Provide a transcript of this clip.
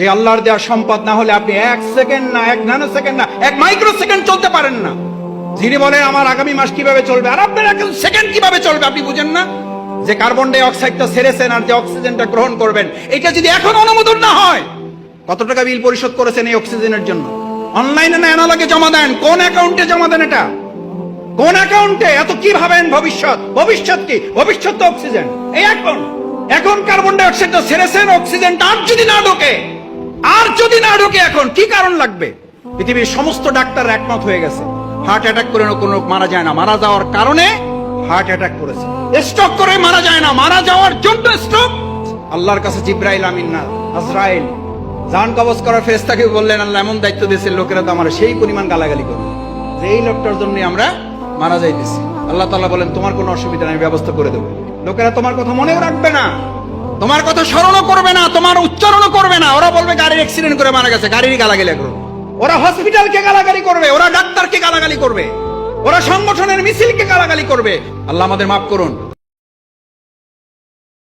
যে আল্লাহর দেওয়া সম্পদ না হলে আপনি 1 সেকেন্ড না, 1 ন্যানো সেকেন্ড না, 1 মাইক্রো সেকেন্ড চলতে পারেন না। যিনি বলেন আমার আগামী মাস কিভাবে চলবে, আর আপনার 1 সেকেন্ড কিভাবে চলবে আপনি বুঝেন না? যে কার্বন ডাই অক্সাইডটা ছেড়েছেন আর যে অক্সিজেনটা গ্রহণ করবেন, এটা যদি এখন অনুমোদন না হয়, কত টাকা বিল পরিশোধ করেছেন এই অক্সিজেনের জন্য? অনলাইনে না অ্যানালগে জমা দেন? কোন অ্যাকাউন্টে জমা দেন? এটা কোন অ্যাকাউন্টে? এত কি ভাবেন ভবিষ্যৎ? ভবিষ্যৎ কি? ভবিষ্যৎ তো অক্সিজেন। এই এখন কার্বন ডাই অক্সাইডটা ছেড়েছেন, অক্সিজেনটা আর যদি না ঢোকে, এখন কি কারণ লাগবে? পৃথিবীর সমস্ত ডাক্তার একমত হয়ে গেছে, হার্ট অ্যাটাক করে কোনো লোক মারা যায় না, মারা যাওয়ার কারণে হার্ট অ্যাটাক করেছে। স্ট্রোক করে মারা যায় না, মারা যাওয়ার জন্য স্ট্রোক। আল্লাহর কাছে জিব্রাইল আমিন না আজরাইল জান কবজ করার ফেরেশতাকে বললেন, আল্লাহ এমন দায়িত্ব দিয়েছেন, লোকেরা তো আমার সেই পরিমাণ গালাগালি করবে যে এই লোকটার জন্য আমরা মারা যাইতেছি। আল্লাহ তাআলা বলেন, তোমার কোনো অসুবিধা নেই, ব্যবস্থা করে দেবো। লোকেরা তোমার কথা মনেও রাখবে না, তোমার কথা স্মরণও করবে না, তোমার উচ্চারণও করবে না। ওরা বলবে গাড়ির অ্যাক্সিডেন্ট করে মারা গেছে, গাড়িরই গালাগালি করবে। ওরা হসপিটালকে গালাগালি করবে, ওরা ডাক্তারকে গালাগালি করবে, ওরা সংগঠনের মিছিলকে গালাগালি করবে। আল্লাহ আমাদের মাফ করুন।